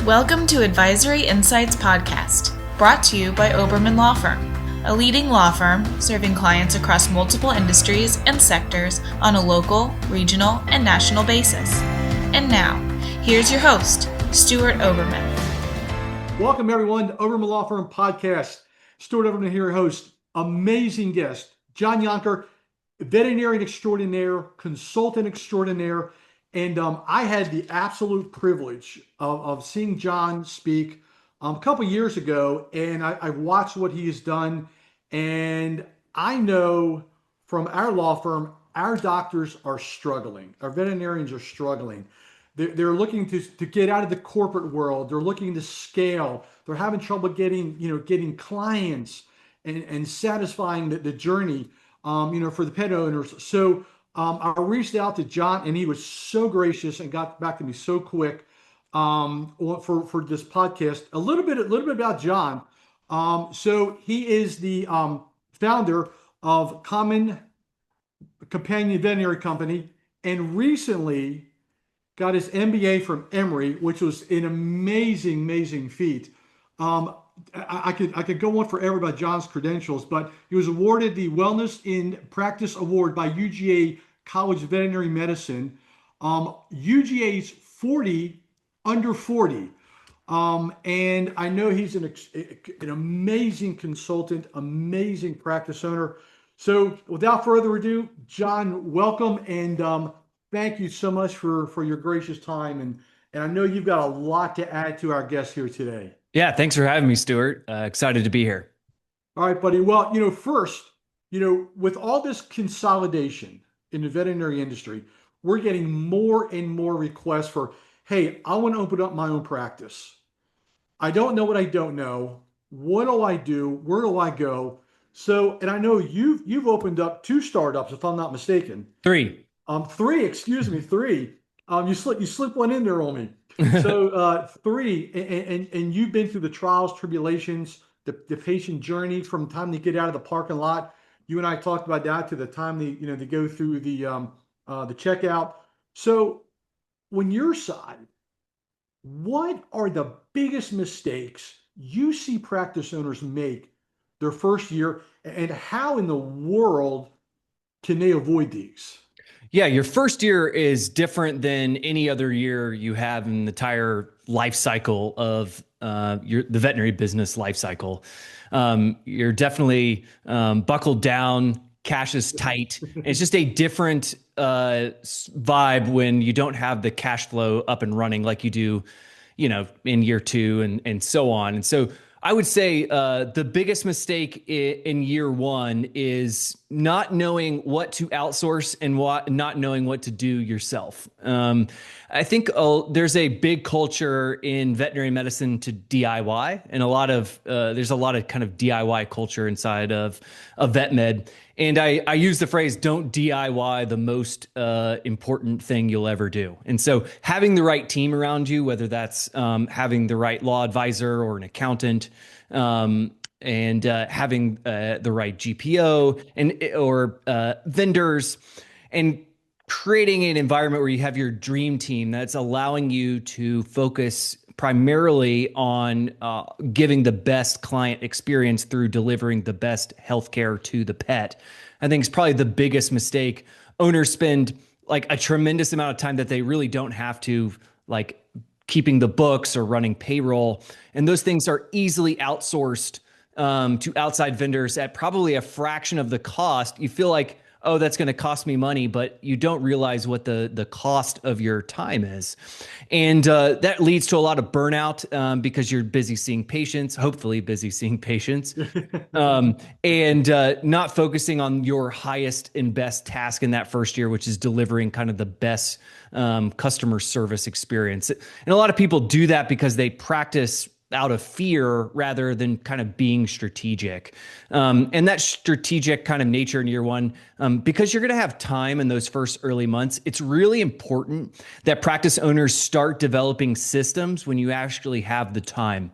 Welcome to Advisory Insights Podcast, brought to you by Oberman Law Firm, a leading law firm serving clients across multiple industries and sectors on a local, regional, and national basis. And now, here's your host, Stuart Oberman. Welcome, everyone, to Oberman Law Firm Podcast. Stuart Oberman here, your host. Amazing guest, John Younker, veterinarian extraordinaire, consultant extraordinaire. And I had the absolute privilege of seeing John speak a couple years ago, and I watched what he has done. And I know from our law firm, our doctors are struggling. Our veterinarians are struggling. They're looking to get out of the corporate world. They're looking to scale. They're having trouble getting clients and satisfying the journey, for the pet owners. So I reached out to John, and he was so gracious and got back to me so quick for this podcast. A little bit about John. So he is the founder of Common Companion Veterinary Company, and recently got his MBA from Emory, which was an amazing feat. I could go on forever about John's credentials, but he was awarded the Wellness in Practice Award by UGA College of Veterinary Medicine. UGA's 40 under 40. And I know he's an amazing consultant, amazing practice owner. So without further ado, John, welcome, and thank you so much for your gracious time. And I know you've got a lot to add to our guest here today. Yeah, thanks for having me, Stuart. Excited to be here. All right, buddy. Well, first, with all this consolidation in the veterinary industry, we're getting more and more requests for, hey, I want to open up my own practice. I don't know what I don't know. What do I do? Where do I go? So, and I know you've opened up 2 startups, if I'm not mistaken. 3. 3, excuse me, 3. You slipped one in there on me. So 3, and you've been through the trials, tribulations, the patient journey from the time they get out of the parking lot. You and I talked about that to the time they go through the checkout. So on your side, what are the biggest mistakes you see practice owners make their first year, and how in the world can they avoid these? Yeah, your first year is different than any other year you have in the entire life cycle of the veterinary business life cycle. You're definitely buckled down, cash is tight. It's just a different vibe when you don't have the cash flow up and running like you do, in year 2 and so on. And so I would say the biggest mistake in year 1 is not knowing what to outsource and not knowing what to do yourself. I think there's a big culture in veterinary medicine to DIY, and there's a lot of kind of DIY culture inside of vet med. And I use the phrase, don't DIY the most important thing you'll ever do. And so having the right team around you, whether that's having the right law advisor or an accountant, and having the right GPO or vendors, and creating an environment where you have your dream team that's allowing you to focus primarily on giving the best client experience through delivering the best healthcare to the pet. I think it's probably the biggest mistake. Owners spend like a tremendous amount of time that they really don't have to, like keeping the books or running payroll. And those things are easily outsourced to outside vendors at probably a fraction of the cost. You feel like, oh, that's going to cost me money, but you don't realize what the cost of your time is. And that leads to a lot of burnout because you're busy seeing patients, hopefully busy seeing patients, and not focusing on your highest and best task in that first year, which is delivering kind of the best customer service experience. And a lot of people do that because they practice out of fear rather than kind of being strategic. And that strategic kind of nature in year 1, because you're going to have time in those first early months, it's really important that practice owners start developing systems when you actually have the time.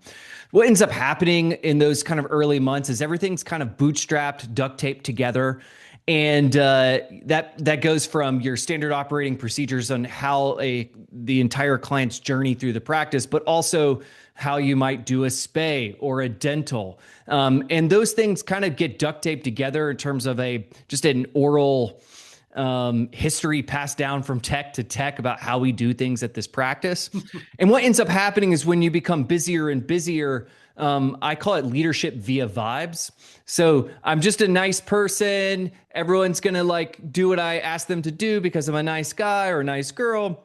What ends up happening in those kind of early months is everything's kind of bootstrapped, duct taped together. And that goes from your standard operating procedures on how the entire client's journey through the practice, but also how you might do a spay or a dental. And those things kind of get duct taped together in terms of just an oral history passed down from tech to tech about how we do things at this practice. And what ends up happening is when you become busier and busier, I call it leadership via vibes. So I'm just a nice person. Everyone's going to like do what I ask them to do because I'm a nice guy or a nice girl.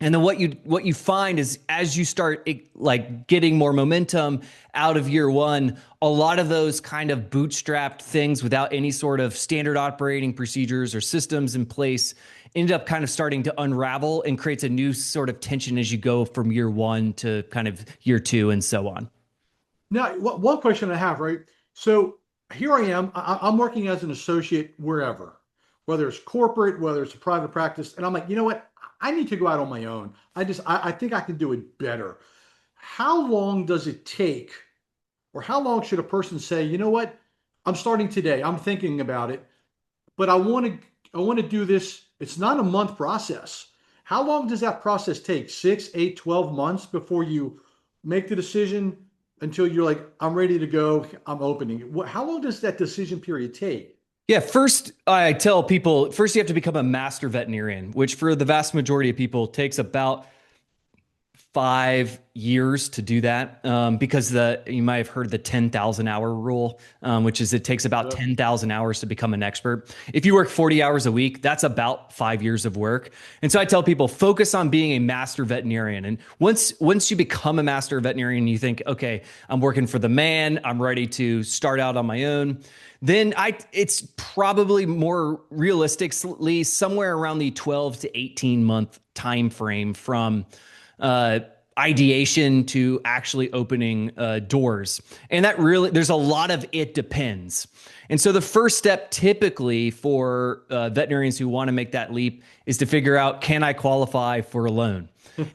And then what you find is as you start like getting more momentum out of year one, a lot of those kind of bootstrapped things without any sort of standard operating procedures or systems in place end up kind of starting to unravel and creates a new sort of tension as you go from year one to kind of year two and so on. Now, one question I have, right? So here I am, I'm working as an associate wherever, whether it's corporate, whether it's a private practice. And I'm like, you know what? I need to go out on my own. I think I can do it better. How long does it take, or how long should a person say, you know what? I'm starting today. I'm thinking about it, but I want to do this. It's not a month process. How long does that process take? 6, 8, 12 months before you make the decision until you're like, I'm ready to go. I'm opening. How long does that decision period take? Yeah, first I tell people, first you have to become a master veterinarian, which for the vast majority of people takes about 5 years to do that, because you might have heard the 10,000 hour rule, which is it takes about 10,000 hours to become an expert. If you work 40 hours a week, that's about 5 years of work. And so I tell people, focus on being a master veterinarian. And once you become a master veterinarian, you think, okay, I'm working for the man, I'm ready to start out on my own. Then it's probably more realistically somewhere around the 12 to 18 month time frame from ideation to actually opening doors. And that really, there's a lot of it depends. And so the first step typically for veterinarians who want to make that leap is to figure out, can I qualify for a loan?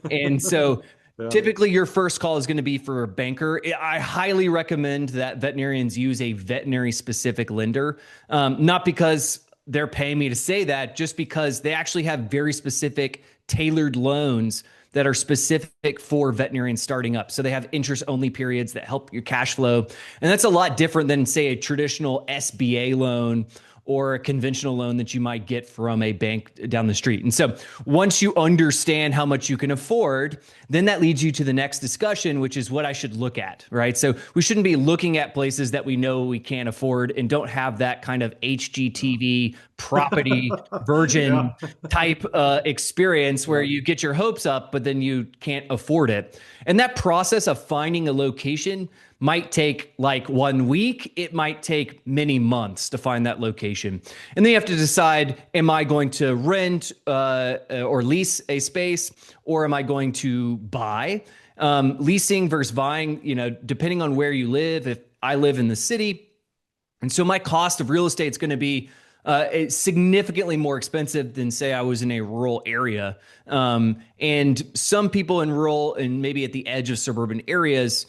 And so typically your first call is going to be for a banker. I highly recommend that veterinarians use a veterinary specific lender, not because they're paying me to say that, just because they actually have very specific tailored loans that are specific for veterinarians starting up. So they have interest only periods that help your cash flow. And that's a lot different than, say, a traditional SBA loan or a conventional loan that you might get from a bank down the street. And so once you understand how much you can afford, then that leads you to the next discussion, which is what I should look at, right? So we shouldn't be looking at places that we know we can't afford and don't have that kind of HGTV property virgin type experience where you get your hopes up, but then you can't afford it. And that process of finding a location might take like 1 week. It might take many months to find that location. And then you have to decide, am I going to rent or lease a space, or am I going to buy? Leasing versus buying, depending on where you live. If I live in the city, and so my cost of real estate is going to be significantly more expensive than, say, I was in a rural area. And some people in rural and maybe at the edge of suburban areas,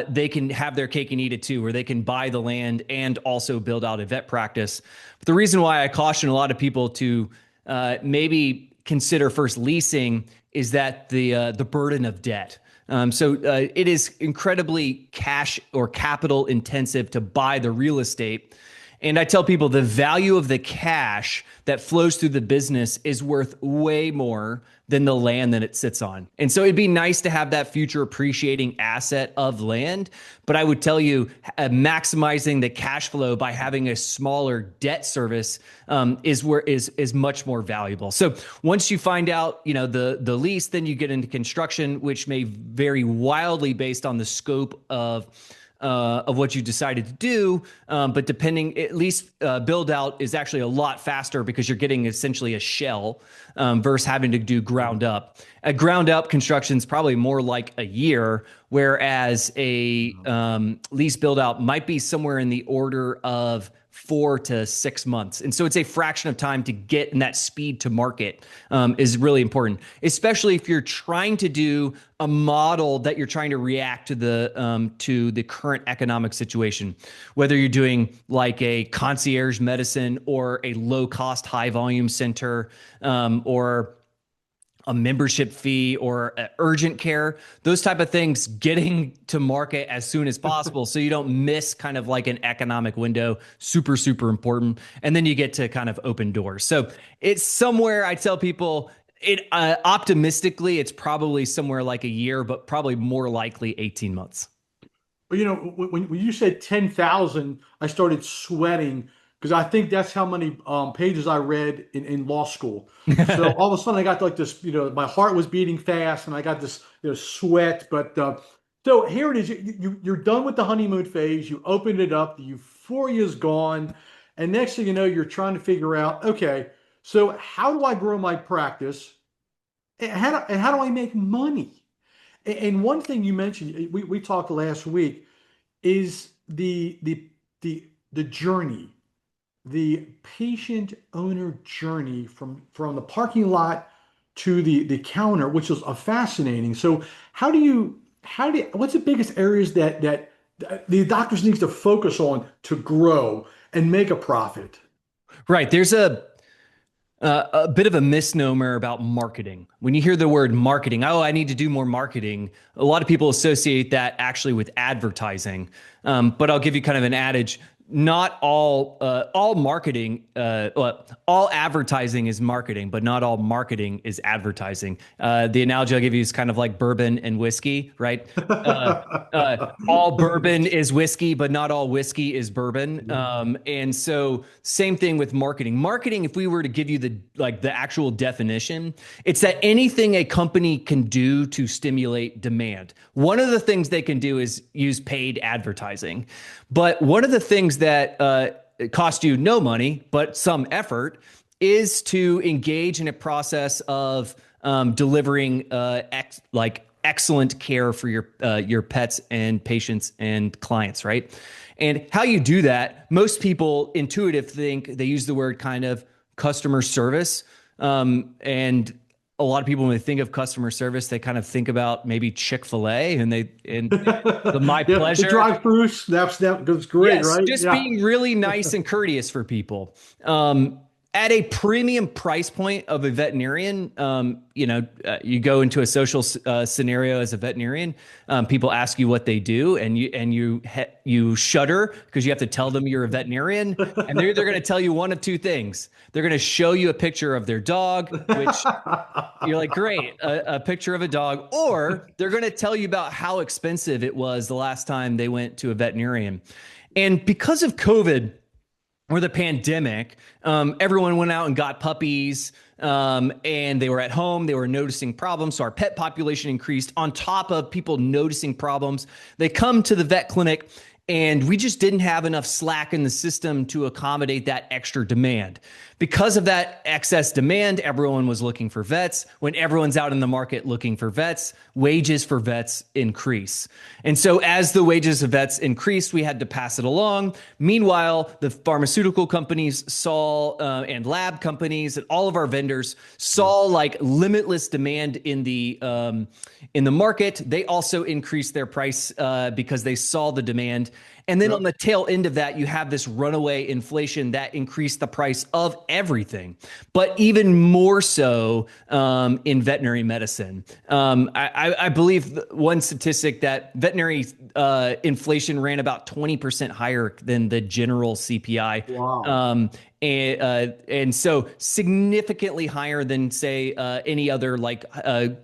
they can have their cake and eat it too, where they can buy the land and also build out a vet practice. But the reason why I caution a lot of people to maybe consider first leasing is that the burden of debt. So it is incredibly cash or capital intensive to buy the real estate. And I tell people the value of the cash that flows through the business is worth way more than the land that it sits on. And so it'd be nice to have that future appreciating asset of land. But I would tell you, maximizing the cash flow by having a smaller debt service is much more valuable. So once you find out, the lease, then you get into construction, which may vary wildly based on the scope of what you decided to do. But depending, at least build out is actually a lot faster because you're getting essentially a shell versus having to do ground up. A ground up construction is probably more like a year, whereas a lease build out might be somewhere in the order of 4 to 6 months. And so it's a fraction of time to get, and that speed to market is really important, especially if you're trying to do a model that you're trying to react to the current economic situation, whether you're doing like a concierge medicine or a low cost, high volume center, or a membership fee or urgent care, those type of things, getting to market as soon as possible so you don't miss kind of like an economic window, super, super important. And then you get to kind of open doors. So it's somewhere, I tell people, optimistically, it's probably somewhere like a year, but probably more likely 18 months. But when you said 10,000, I started sweating because I think that's how many pages I read in law school. So all of a sudden I got like this, my heart was beating fast and I got this, sweat. But so here it is. You're done with the honeymoon phase. You opened it up. The euphoria is gone. And next thing you know, you're trying to figure out, okay, so how do I grow my practice? And how do I make money? And one thing you mentioned, we talked last week, is the journey, the patient owner journey from the parking lot to the counter, which is fascinating. So what's the biggest areas that the doctors need to focus on to grow and make a profit? Right. There's a bit of a misnomer about marketing. When you hear the word marketing, oh, I need to do more marketing, a lot of people associate that actually with advertising. But I'll give you kind of an adage. Not all marketing, all advertising is marketing, but not all marketing is advertising. The analogy I'll give you is kind of like bourbon and whiskey, right? All bourbon is whiskey, but not all whiskey is bourbon. And so same thing with marketing. Marketing, if we were to give you the actual definition, it's that anything a company can do to stimulate demand. One of the things they can do is use paid advertising. But one of the things that cost you no money, but some effort, is to engage in a process of delivering excellent care for your pets and patients and clients, right? And how you do that, most people intuitive think they use the word kind of customer service, and a lot of people, when they think of customer service, they kind of think about maybe Chick-fil-A and the My Pleasure. The drive-throughs, that goes great, yes, right? Just being really nice and courteous for people. At a premium price point of a veterinarian, you go into a social scenario as a veterinarian. People ask you what they do, and you shudder because you have to tell them you're a veterinarian, and they're going to tell you one of two things. They're going to show you a picture of their dog, which you're like, great, a picture of a dog, or they're going to tell you about how expensive it was the last time they went to a veterinarian. And because of COVID or the pandemic, everyone went out and got puppies, and they were at home. They were noticing problems. So our pet population increased on top of people noticing problems. They come to the vet clinic, and we just didn't have enough slack in the system to accommodate that extra demand. Because of that excess demand, everyone was looking for vets. When everyone's out in the market looking for vets, wages for vets increase. And so as the wages of vets increased, we had to pass it along. Meanwhile, the pharmaceutical companies saw, and lab companies and all of our vendors saw like limitless demand in the market. They also increased their price because they saw the demand. And then on the tail end of that, you have this runaway inflation that increased the price of everything, but even more so in veterinary medicine. I believe one statistic that veterinary inflation ran about 20% higher than the general CPI. Wow. And so significantly higher than, say, any other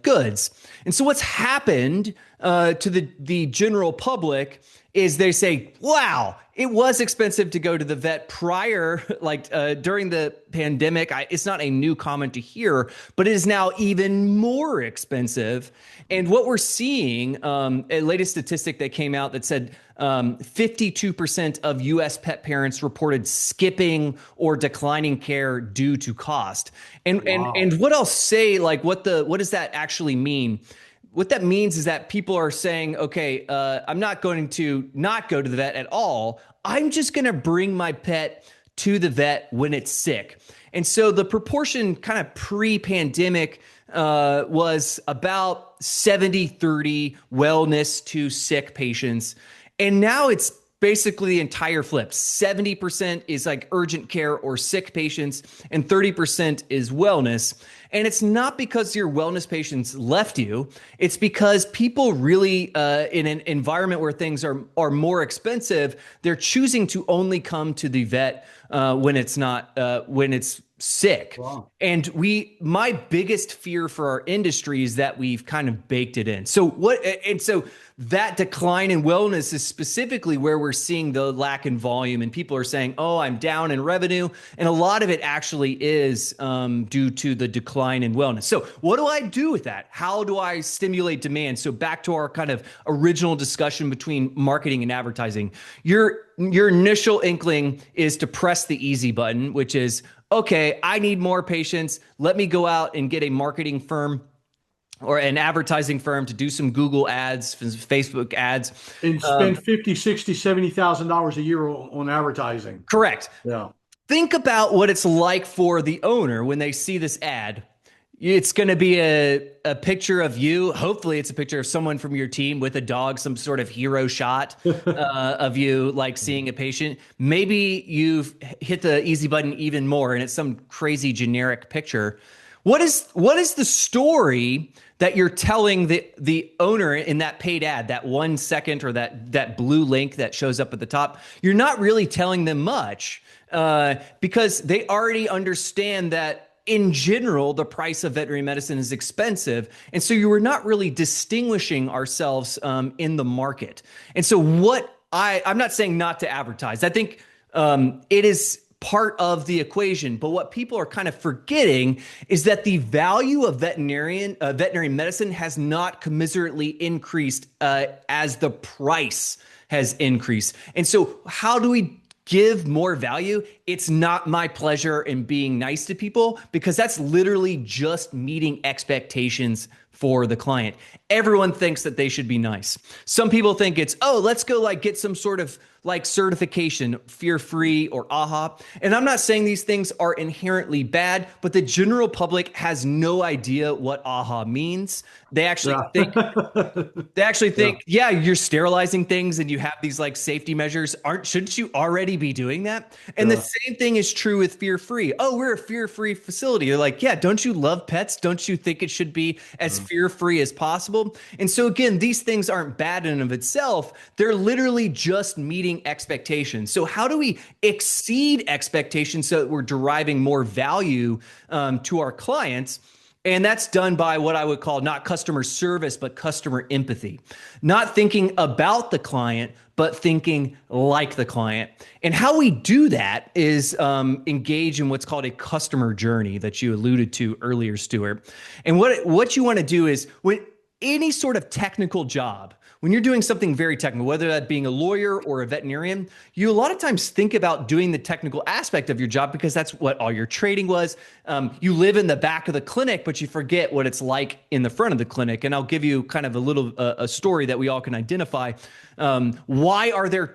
goods. And so what's happened to the general public is they say, wow, it was expensive to go to the vet prior, during the pandemic. It's not a new comment to hear, but it is now even more expensive. And what we're seeing, a latest statistic that came out that said 52% of US pet parents reported skipping or declining care due to cost. And what I'll say, what does that actually mean? what that means is that people are saying, okay, I'm not going to not go to the vet at all. I'm just going to bring my pet to the vet when it's sick. And so the proportion kind of pre-pandemic was about 70-30 wellness to sick patients. And now it's basically the entire flip. 70% is like urgent care or sick patients, and 30% is wellness. And it's not because your wellness patients left you. It's because people really, in an environment where things are more expensive, they're choosing to only come to the vet when it's sick. Wow. And my biggest fear for our industry is that we've kind of baked it in. So that decline in wellness is specifically where we're seeing the lack in volume, and people are saying, oh, I'm down in revenue. And a lot of it actually is due to the decline in wellness. So what do I do with that? How do I stimulate demand? So back to our kind of original discussion between marketing and advertising, your initial inkling is to press the easy button, which is, okay, I need more patients. Let me go out and get a marketing firm or an advertising firm to do some Google ads, Facebook ads. And spend $50,000, $60,000, $70,000 a year on advertising. Correct. Yeah. Think about what it's like for the owner when they see this ad. It's going to be a picture of you. Hopefully it's a picture of someone from your team with a dog, some sort of hero shot of you, like seeing a patient. Maybe you've hit the easy button even more and it's some crazy generic picture. What is the story that you're telling the owner in that paid ad, that 1 second or that blue link that shows up at the top? You're not really telling them much because they already understand that in general, the price of veterinary medicine is expensive. And so you were not really distinguishing ourselves in the market. And so I'm not saying not to advertise. I think it is part of the equation. But what people are kind of forgetting is that the value of veterinary medicine has not commiserately increased as the price has increased. And so how do we give more value? It's not my pleasure in being nice to people, because that's literally just meeting expectations for the client. Everyone thinks that they should be nice. Some people think it's, oh, let's go like get some sort of like certification, fear-free or AHA. And I'm not saying these things are inherently bad, but the general public has no idea what AHA means. They actually think, yeah, you're sterilizing things and you have these like safety measures. Shouldn't you already be doing that? And the same thing is true with fear-free. Oh, we're a fear-free facility. You're like, yeah, don't you love pets? Don't you think it should be as fear-free as possible? And so again, these things aren't bad in and of itself. They're literally just meeting expectations. So how do we exceed expectations so that we're deriving more value to our clients? And that's done by what I would call not customer service, but customer empathy. Not thinking about the client, but thinking like the client. And how we do that is engage in what's called a customer journey that you alluded to earlier, Stuart. And what you want to do is, when any sort of technical job, when you're doing something very technical, whether that being a lawyer or a veterinarian, you a lot of times think about doing the technical aspect of your job because that's what all your training was. You live in the back of the clinic, but you forget what it's like in the front of the clinic. And I'll give you kind of a story that we all can identify. Why are there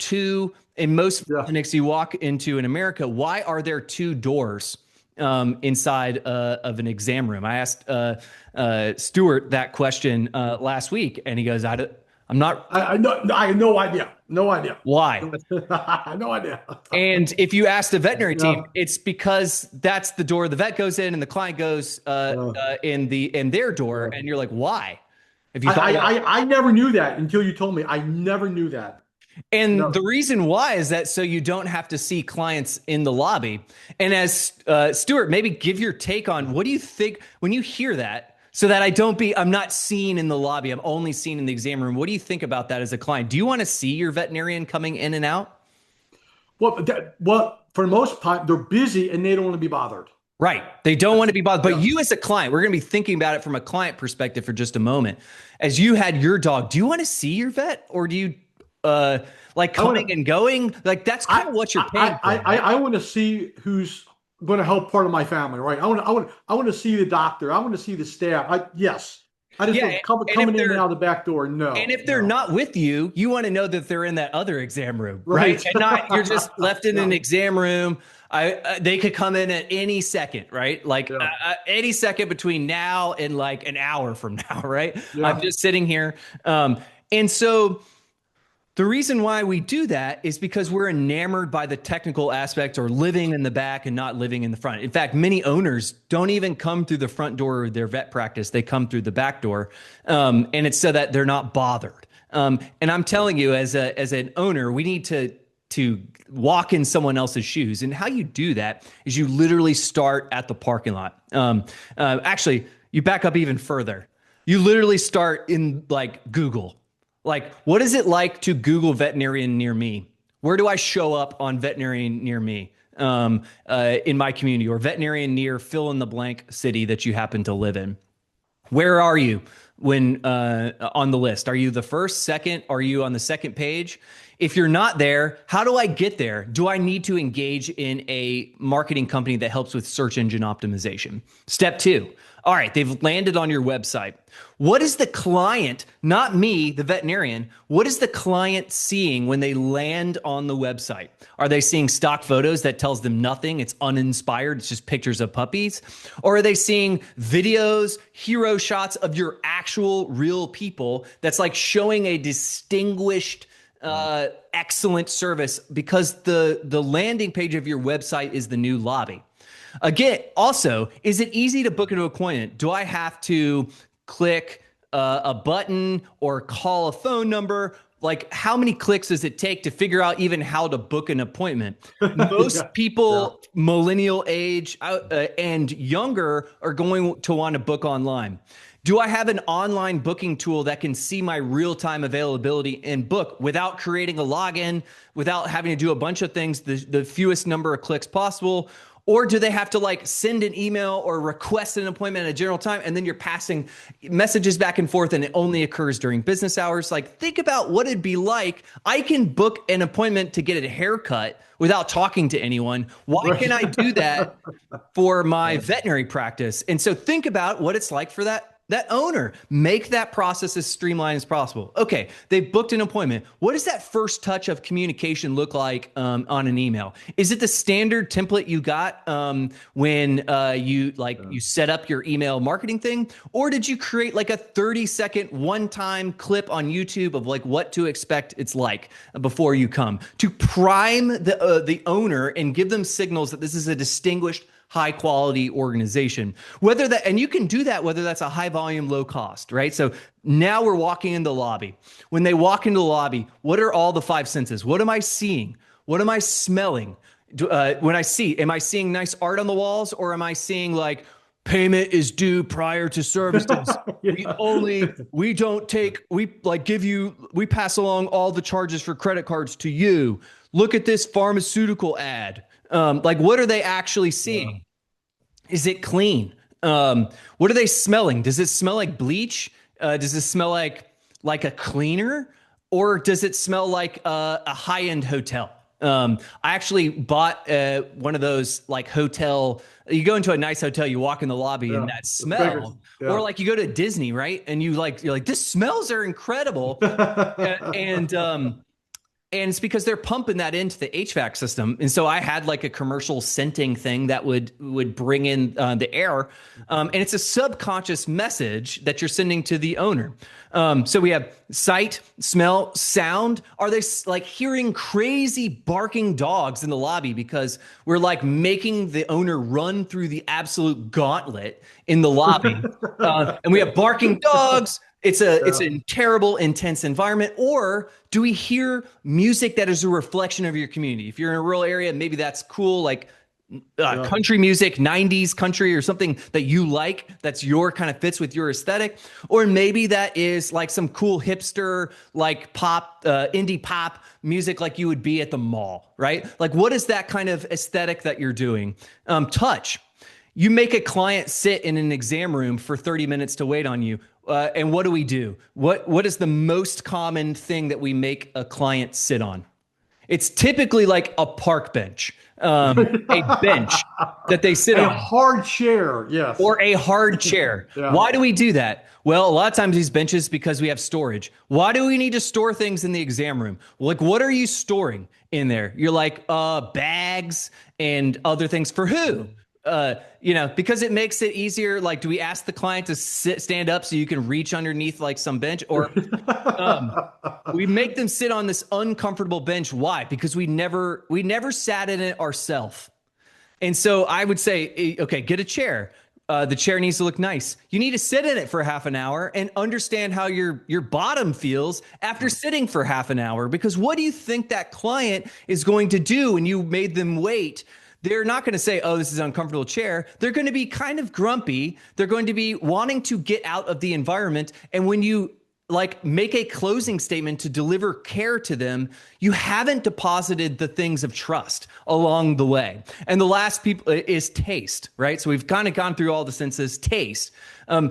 in most clinics you walk into in America, why are there two doors inside of an exam room? I asked Stuart that question last week, and he goes, I have no idea. No idea. Why? I have no idea. And if you ask the veterinary team, it's because that's the door the vet goes in and the client goes in their door. And you're like, why? Have you thought I never knew that until you told me. I never knew that. And the reason why is that so you don't have to see clients in the lobby. And as Stuart, maybe give your take on what do you think when you hear that? So that I'm not seen in the lobby. I'm only seen in the exam room. What do you think about that as a client? Do you want to see your veterinarian coming in and out? Well, for the most part, they're busy and they don't want to be bothered. Right. They don't want to be bothered. But you as a client, we're going to be thinking about it from a client perspective for just a moment. As you had your dog, do you want to see your vet, or do you like coming and going? Like that's kind of what you're paying for. I want to see who's going to help part of my family, right? I want to see the doctor. I want to see the staff. Yes. I just Yeah, coming in and out of the back door. and No, if they're no. not with you, you want to know that they're in that other exam room, right? Right. And not you're just left in an Yeah. exam room. They could come in at any second, right? Like Yeah. any second between now and like an hour from now, right? I'm Yeah. just sitting here, and so the reason why we do that is because we're enamored by the technical aspect or living in the back and not living in the front. In fact, many owners don't even come through the front door of their vet practice. They come through the back door. And it's so that they're not bothered. And I'm telling you, as an owner, we need to walk in someone else's shoes. And how you do that is you literally start at the parking lot. Actually, you back up even further. You literally start in like Google. Like, what is it like to Google veterinarian near me? Where do I show up on veterinarian near me in my community, or veterinarian near fill in the blank city that you happen to live in? Where are you when on the list? Are you the first, second? Are you on the second page? If you're not there, how do I get there? Do I need to engage in a marketing company that helps with search engine optimization? Step 2. All right, they've landed on your website. What is the client, not me, the veterinarian, what is the client seeing when they land on the website? Are they seeing stock photos that tells them nothing? It's uninspired. It's just pictures of puppies. Or are they seeing videos, hero shots of your actual real people that's like showing a distinguished excellent service, because the landing page of your website is the new lobby. Again, also, is it easy to book an appointment? Do I have to click a button or call a phone number? Like, how many clicks does it take to figure out even how to book an appointment? Most people, millennial age and younger, are going to want to book online. Do I have an online booking tool that can see my real-time availability and book without creating a login, without having to do a bunch of things, the fewest number of clicks possible? Or do they have to like send an email or request an appointment at a general time, and then you're passing messages back and forth and it only occurs during business hours? Like, think about what it'd be like. I can book an appointment to get a haircut without talking to anyone. Why can I do that for my veterinary practice? And so think about what it's like for that owner. Make that process as streamlined as possible. Okay, they booked an appointment. What does that first touch of communication look like on an email? Is it the standard template you got when you set up your email marketing thing? Or did you create like a 30-second one-time clip on YouTube of like what to expect it's like before you come, to prime the owner and give them signals that this is a distinguished, high quality organization? And you can do that whether that's a high volume, low cost, right? So now we're walking in the lobby. When they walk into the lobby, what are all the 5 senses? What am I seeing? What am I smelling? Am I seeing nice art on the walls, or am I seeing like payment is due prior to services? We pass along all the charges for credit cards to you. Look at this pharmaceutical ad. Like, what are they actually seeing? Yeah. Is it clean? What are they smelling? Does it smell like bleach? Does it smell like a cleaner? Or does it smell like a high-end hotel? I actually bought one of those like hotel. You go into a nice hotel, you walk in the lobby, and that smell, or like you go to Disney, right? And you're like, this smells are incredible. And it's because they're pumping that into the HVAC system. And so I had like a commercial scenting thing that would bring in the air. And it's a subconscious message that you're sending to the owner. So we have sight, smell, sound. Are they like hearing crazy barking dogs in the lobby because we're like making the owner run through the absolute gauntlet in the lobby? And we have barking dogs. It's a terrible, intense environment. Or do we hear music that is a reflection of your community? If you're in a rural area, maybe that's cool, like country music, 90s country or something that you like, that's your kind of fits with your aesthetic. Or maybe that is like some cool hipster, like pop, indie pop music like you would be at the mall, right? Like, what is that kind of aesthetic that you're doing? Touch. You make a client sit in an exam room for 30 minutes to wait on you. And what do? What is the most common thing that we make a client sit on? It's typically like a park bench, a bench that they sit A on, hard chair, yes. or a hard chair. Yeah. Why do we do that? Well, a lot of times these benches, because we have storage. Why do we need to store things in the exam room? Like, what are you storing in there? You're like, bags and other things for who? Because it makes it easier. Like, do we ask the client to stand up so you can reach underneath like some bench, or we make them sit on this uncomfortable bench? Why? Because we never sat in it ourselves. And so I would say, okay, get a chair. The chair needs to look nice. You need to sit in it for half an hour and understand how your bottom feels after sitting for half an hour. Because what do you think that client is going to do when you made them wait? They're not going to say, oh, this is an uncomfortable chair. They're going to be kind of grumpy. They're going to be wanting to get out of the environment. And when you like make a closing statement to deliver care to them, you haven't deposited the things of trust along the way. And the last people is taste, right? So we've kind of gone through all the senses. Taste.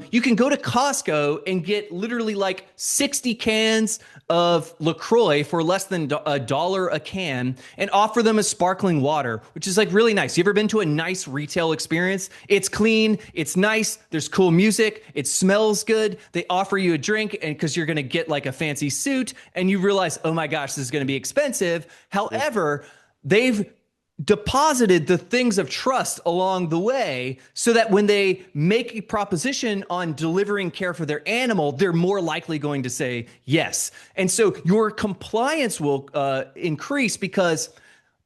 You can go to Costco and get literally like 60 cans of LaCroix for less than $1 a can and offer them a sparkling water, which is like really nice. You ever been to a nice retail experience? It's clean, it's nice, there's cool music, it smells good. They offer you a drink, and because you're going to get like a fancy suit, and you realize, oh my gosh, this is going to be expensive. However, they've deposited the things of trust along the way so that when they make a proposition on delivering care for their animal, they're more likely going to say yes. And so your compliance will increase, because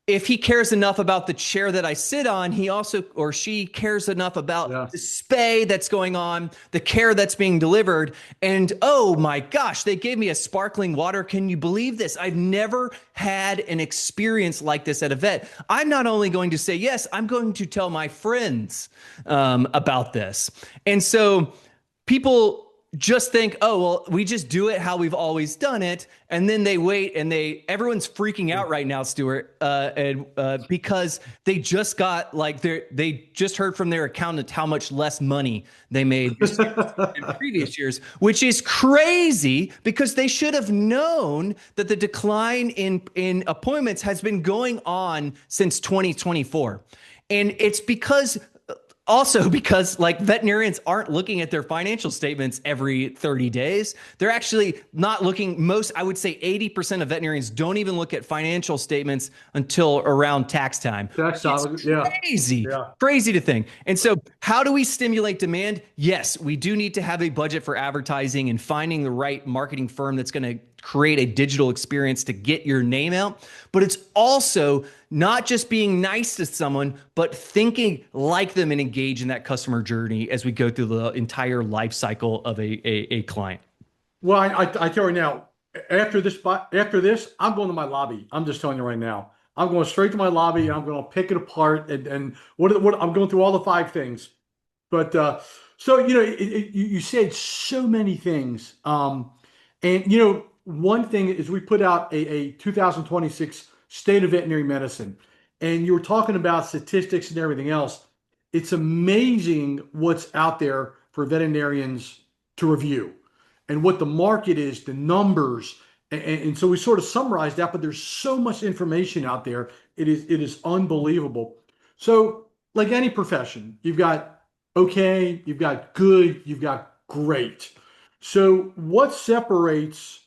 if he cares enough about the chair that I sit on, he also, or she, cares enough about the spay that's going on, the care that's being delivered. And oh my gosh, they gave me a sparkling water. Can you believe this? I've never had an experience like this at a vet. I'm not only going to say yes, I'm going to tell my friends about this. And so people just think, oh, well, we just do it how we've always done it. And then they wait, and everyone's freaking out right now, Stuart, because they just got they just heard from their accountant how much less money they made in previous years, which is crazy, because they should have known that the decline in appointments has been going on since 2024. And it's because like veterinarians aren't looking at their financial statements every 30 days. They're actually not looking. I would say 80% of veterinarians don't even look at financial statements until around tax time. Crazy to think. And so how do we stimulate demand? Yes, we do need to have a budget for advertising and finding the right marketing firm that's going to create a digital experience to get your name out. But it's also not just being nice to someone, but thinking like them and engage in that customer journey as we go through the entire life cycle of a client. Well, I tell you now, after this, I'm going to my lobby. I'm just telling you right now, I'm going straight to my lobby, and I'm going to pick it apart, and what I'm going through all the 5 things. But so you said so many things, and one thing is we put out a 2026 State of Veterinary Medicine, and you were talking about statistics and everything else. It's amazing what's out there for veterinarians to review, and what the market is, the numbers. And so we sort of summarized that, but there's so much information out there. It is unbelievable. So like any profession, you've got okay, you've got good, you've got great. So what separates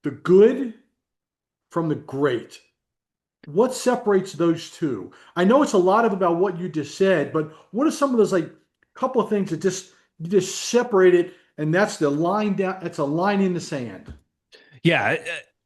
the good from the great? What separates those two? I know it's a lot about what you just said, but what are some of those couple of things that you just separate it, and that's the line down, that's a line in the sand? Yeah,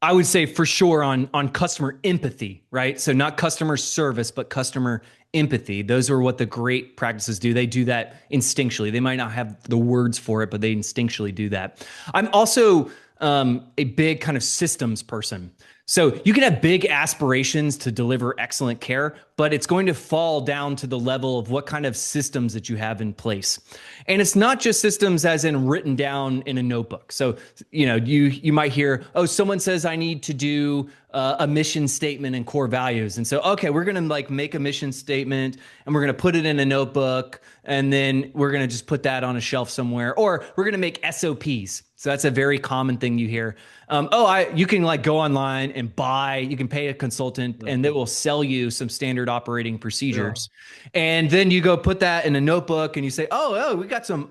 I would say for sure on customer empathy, right? So not customer service, but customer empathy. Those are what the great practices do. They do that instinctually. They might not have the words for it, but they instinctually do that. I'm also a big kind of systems person. So you can have big aspirations to deliver excellent care, but it's going to fall down to the level of what kind of systems that you have in place. And it's not just systems as in written down in a notebook. So, you might hear, oh, someone says I need to do a mission statement and core values. And so, okay, we're going to make a mission statement, and we're going to put it in a notebook, and then we're going to just put that on a shelf somewhere, or we're going to make SOPs. So that's a very common thing you hear. You can like go online and buy, you can pay a consultant and they will sell you some standard operating procedures. And then you go put that in a notebook and you say, we got some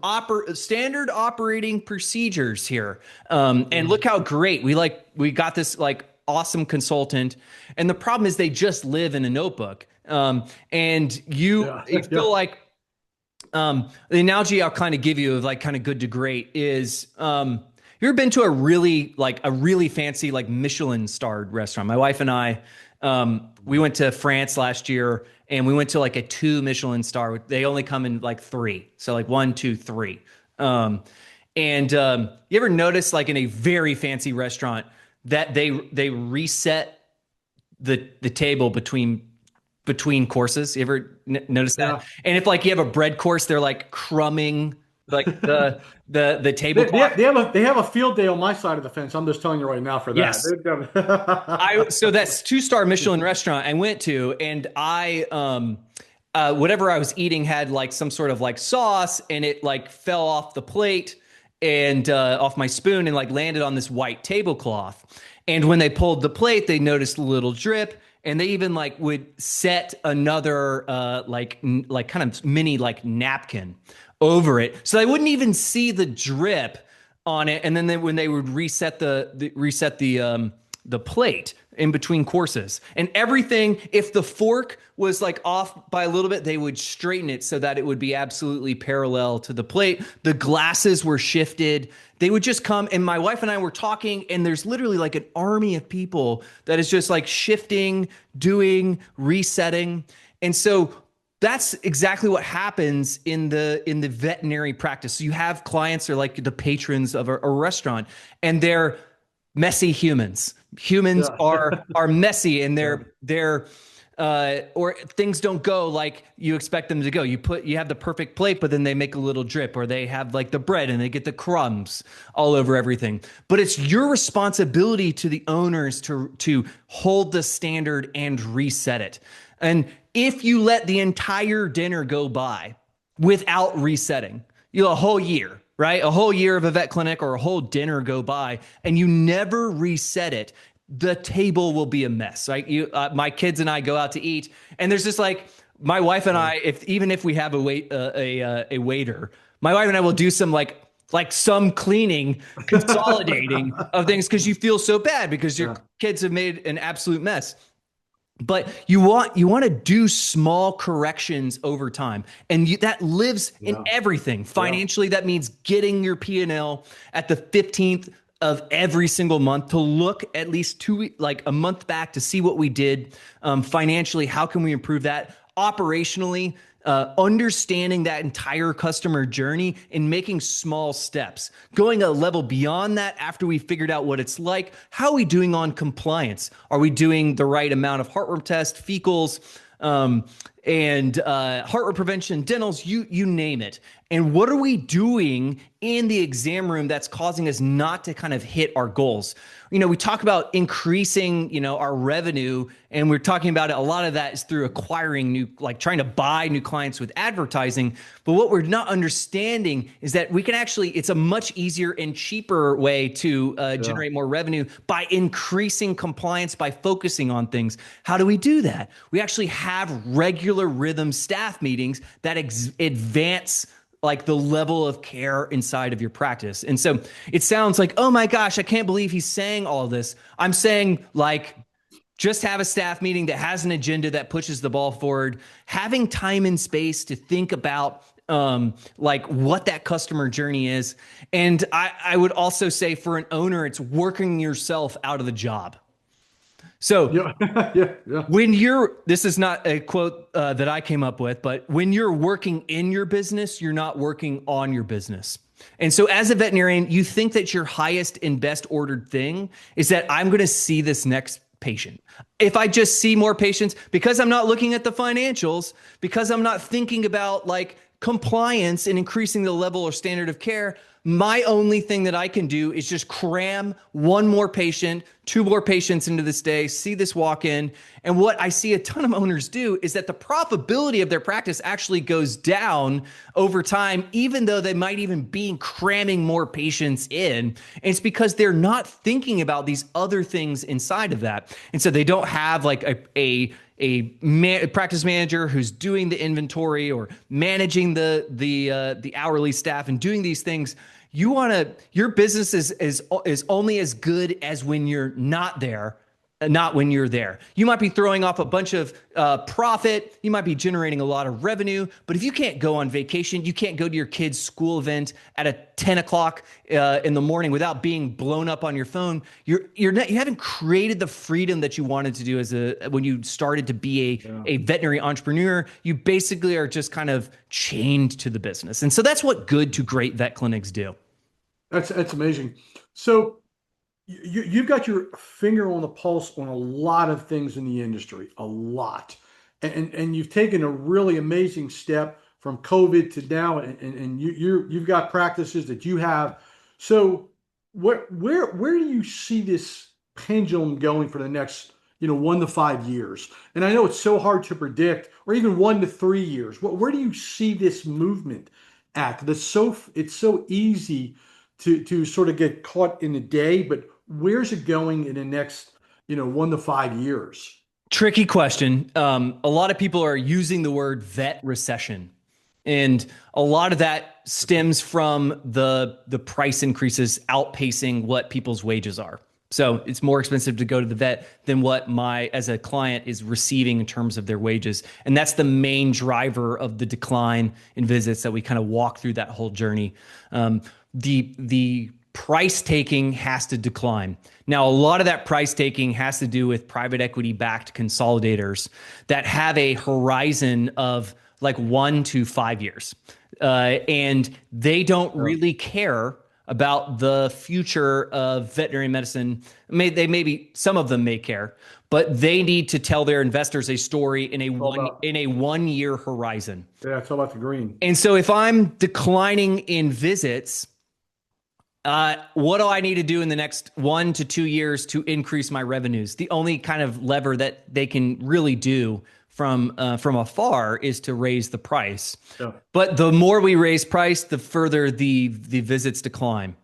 standard operating procedures here. And look how great we got this like awesome consultant. And the problem is they just live in a notebook. And you feel like, the analogy I'll kind of give you of like kind of good to great is, you ever been to a really fancy like Michelin starred restaurant? My wife and I, we went to France last year and we went to like a 2 Michelin star. They only come in like 3. So like 1, 2, 3. You ever notice like in a very fancy restaurant that they reset the table between courses? You ever notice that? And if like you have a bread course, they're like crumbing like the tablecloth. They have a field day on my side of the fence. I'm just telling you right now for that. Yes. So that's 2-star Michelin restaurant I went to, and I whatever I was eating had like some sort of like sauce, and it like fell off the plate and off my spoon and like landed on this white tablecloth. And when they pulled the plate, they noticed a little drip. And they even like would set another like kind of mini like napkin over it, so they wouldn't even see the drip on it. And then when they would reset the plate in between courses and everything, if the fork was like off by a little bit, they would straighten it so that it would be absolutely parallel to the plate. The glasses were shifted. They would just come, and my wife and I were talking, and there's literally like an army of people that is just like shifting, doing, resetting. And so that's exactly what happens in the veterinary practice. So you have clients that are like the patrons of a restaurant, and they're messy humans. Humans are messy, and they're or things don't go like you expect them to go. You have the perfect plate, but then they make a little drip, or they have like the bread and they get the crumbs all over everything. But it's your responsibility to the owners to hold the standard and reset it. And if you let the entire dinner go by without resetting, a whole year, right? A whole year of a vet clinic or a whole dinner go by, and you never reset it, the table will be a mess. Right? My kids and I go out to eat, and there's just like my wife and I. Even if we have a waiter, my wife and I will do some like some cleaning, consolidating of things, because you feel so bad because your kids have made an absolute mess. But you want to do small corrections over time, and that lives in everything. Financially, that means getting your P&L at the 15th of every single month to look at least a month back to see what we did financially. How can we improve that? Operationally, understanding that entire customer journey and making small steps, going a level beyond that after we figured out what it's like. How are we doing on compliance? Are we doing the right amount of heartworm tests, fecals, and heartworm prevention, dentals, you name it? And what are we doing in the exam room that's causing us not to kind of hit our goals? We talk about increasing, our revenue, and we're talking about it. A lot of that is through acquiring trying to buy new clients with advertising. But what we're not understanding is that we can it's a much easier and cheaper way to generate more revenue by increasing compliance, by focusing on things. How do we do that? We actually have regular rhythm staff meetings that advance like the level of care inside of your practice. And so it sounds like, oh my gosh, I can't believe he's saying all this. I'm saying just have a staff meeting that has an agenda that pushes the ball forward, having time and space to think about what that customer journey is. And I would also say for an owner, it's working yourself out of the job. So when this is not a quote that I came up with, but when you're working in your business, you're not working on your business. And so as a veterinarian, you think that your highest and best ordered thing is that I'm going to see this next patient. If I just see more patients, because I'm not looking at the financials, because I'm not thinking about compliance and increasing the level or standard of care, my only thing that I can do is just cram one more patient, two more patients into this day, see this walk in. And what I see a ton of owners do is that the profitability of their practice actually goes down over time, even though they might even be cramming more patients in. And it's because they're not thinking about these other things inside of that. And so they don't have like a practice manager who's doing the inventory or managing the hourly staff and doing these things. Your business is only as good as when you're not there, not when you're there. You might be throwing off a bunch of profit. You might be generating a lot of revenue, but if you can't go on vacation, you can't go to your kid's school event at 10 o'clock in the morning without being blown up on your phone. You haven't created the freedom that you wanted to do when you started to be a veterinary entrepreneur. You basically are just kind of chained to the business. And so that's what good to great vet clinics do. That's amazing. So you've got your finger on the pulse on a lot of things in the industry, a lot. And you've taken a really amazing step from COVID to now, and you've got practices that you have. So where do you see this pendulum going for the next 1 to 5 years? And I know it's so hard to predict, or even 1 to 3 years. Where do you see this movement at? It's so easy to sort of get caught in the day, but where's it going in the next 1 to 5 years? Tricky question. A lot of people are using the word vet recession, and a lot of that stems from the price increases outpacing what people's wages are. So it's more expensive to go to the vet than what as a client is receiving in terms of their wages. And that's the main driver of the decline in visits that we kind of walk through that whole journey. The price taking has to decline. Now, a lot of that price taking has to do with private equity backed consolidators that have a horizon of like 1 to 5 years. And they don't really care about the future of veterinary medicine. Maybe some of them may care, but they need to tell their investors a story in a 1 year horizon. Yeah, it's all about the green. And so if I'm declining in visits, what do I need to do in the next 1 to 2 years to increase my revenues? The only kind of lever that they can really do from afar is to raise the price. Yeah. But the more we raise price, the further the visits decline.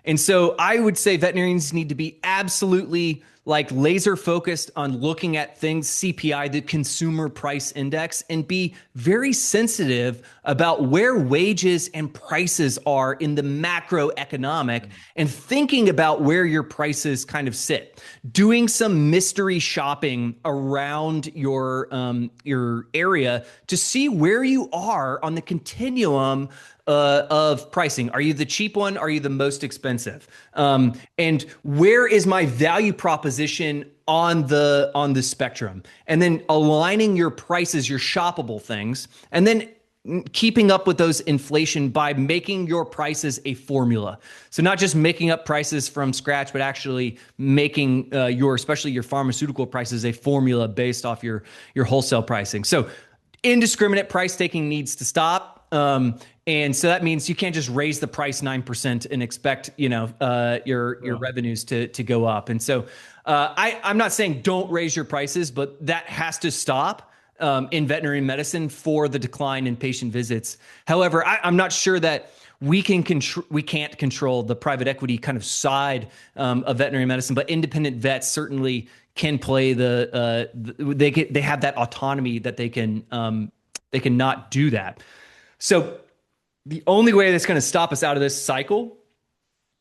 And so I would say veterinarians need to be absolutely like laser focused on looking at things, CPI, the consumer price index, and be very sensitive about where wages and prices are in the macroeconomic and thinking about where your prices kind of sit. Doing some mystery shopping around your area to see where you are on the continuum of pricing. Are you the cheap one? Are you the most expensive? And where is my value proposition on the spectrum? And then aligning your prices, your shoppable things, and then keeping up with those inflation by making your prices a formula. So not just making up prices from scratch, but actually making especially your pharmaceutical prices a formula based off your wholesale pricing. So indiscriminate price taking needs to stop. And so that means you can't just raise the price 9% and expect, your revenues to go up. And so I'm not saying don't raise your prices, but that has to stop in veterinary medicine for the decline in patient visits. However, I'm not sure that we can't control the private equity kind of side of veterinary medicine, but independent vets certainly can play they have that autonomy that they can not do that. So the only way that's going to stop us out of this cycle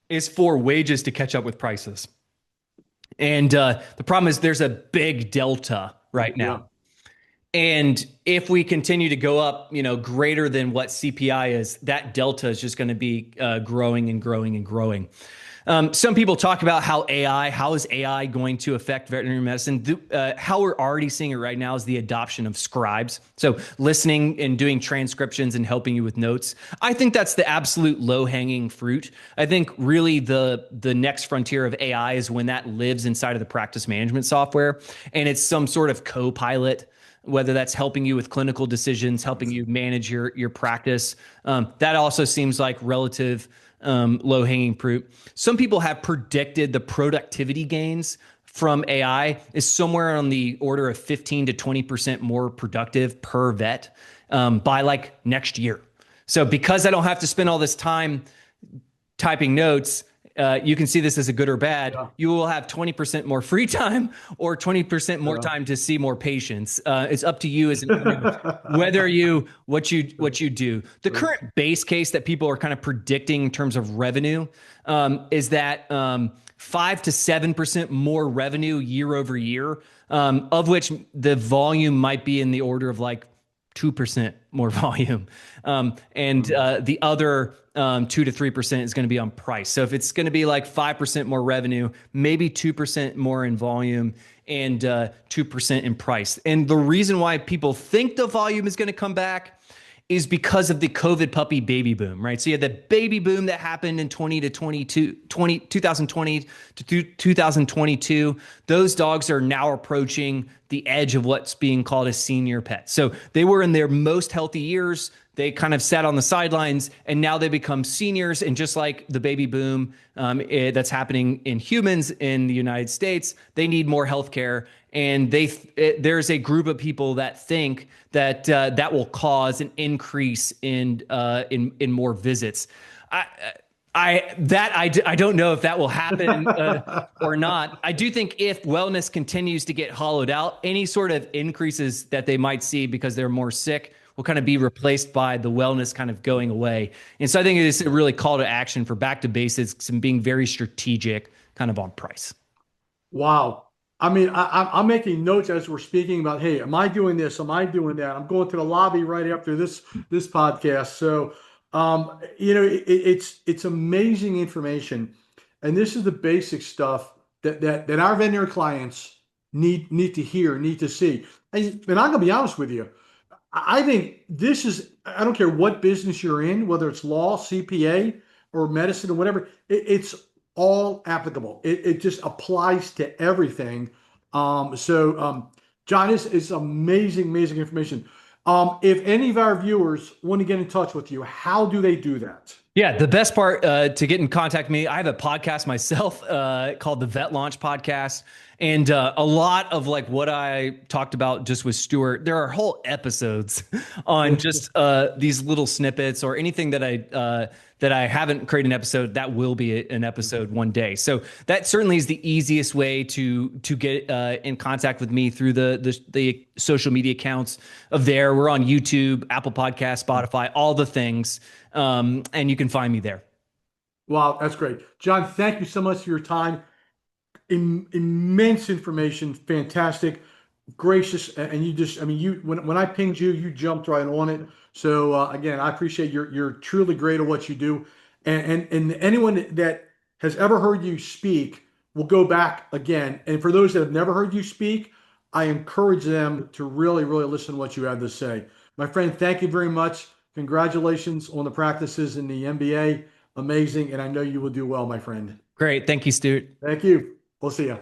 is for wages to catch up with prices. And the problem is there's a big delta right now. And if we continue to go up, greater than what CPI is, that delta is just going to be growing and growing and growing. Some people talk about how is AI going to affect veterinary medicine? How we're already seeing it right now is the adoption of scribes. So listening and doing transcriptions and helping you with notes. I think that's the absolute low-hanging fruit. I think really the next frontier of AI is when that lives inside of the practice management software and it's some sort of co-pilot whether that's helping you with clinical decisions, helping you manage your practice. That also seems like relative low hanging fruit. Some people have predicted the productivity gains from AI is somewhere on the order of 15 to 20% more productive per vet by like next year. So because I don't have to spend all this time typing notes, you can see this as a good or bad. Yeah. You will have 20% more free time or 20% more time to see more patients. It's up to you as whether what you do. The current base case that people are kind of predicting in terms of revenue is that 5 to 7% more revenue year over year, of which the volume might be in the order of like 2% more volume. The other 2 to 3% is going to be on price. So if it's going to be like 5% more revenue, maybe 2% more in volume and 2% in price. And the reason why people think the volume is going to come back is because of the COVID puppy baby boom, right? So you had the baby boom that happened in 2020 to 2022. Those dogs are now approaching the edge of what's being called a senior pet. So they were in their most healthy years. They kind of sat on the sidelines and now they become seniors. And just like the baby boom that's happening in humans in the United States, they need more healthcare. And there's a group of people that think that that will cause an increase in more visits. I don't know if that will happen or not. I do think if wellness continues to get hollowed out, any sort of increases that they might see because they're more sick will kind of be replaced by the wellness kind of going away. And so I think it is a really call to action for back to basics and being very strategic kind of on price. Wow. I mean, I'm making notes as we're speaking about, hey, am I doing this? Am I doing that? I'm going to the lobby right after this podcast. So, it's amazing information. And this is the basic stuff that our veterinary clients need to hear, need to see. And I'm going to be honest with you. I think this is, I don't care what business you're in, whether it's law, CPA, or medicine or whatever, it's all applicable. It just applies to everything. John, it's amazing, amazing information. If any of our viewers want to get in touch with you, how do they do that? Yeah, the best part to get in contact with me, I have a podcast myself called the Vet Launch Podcast. And a lot of like what I talked about just with Stuart, there are whole episodes on just these little snippets or anything that I haven't created an episode, that will be an episode one day. So that certainly is the easiest way to get in contact with me through the social media accounts of there. We're on YouTube, Apple Podcasts, Spotify, all the things. And you can find me there. Wow, that's great. John, thank you so much for your time. Immense information, fantastic, gracious, and you just, I mean, when I pinged you, you jumped right on it. So again, I appreciate you're truly great at what you do, and anyone that has ever heard you speak will go back again. And for those that have never heard you speak, I encourage them to really, really listen to what you have to say. My friend, thank you very much. Congratulations on the practices in the MBA. Amazing, and I know you will do well, my friend. Great, thank you, Stuart. Thank you. We'll see you.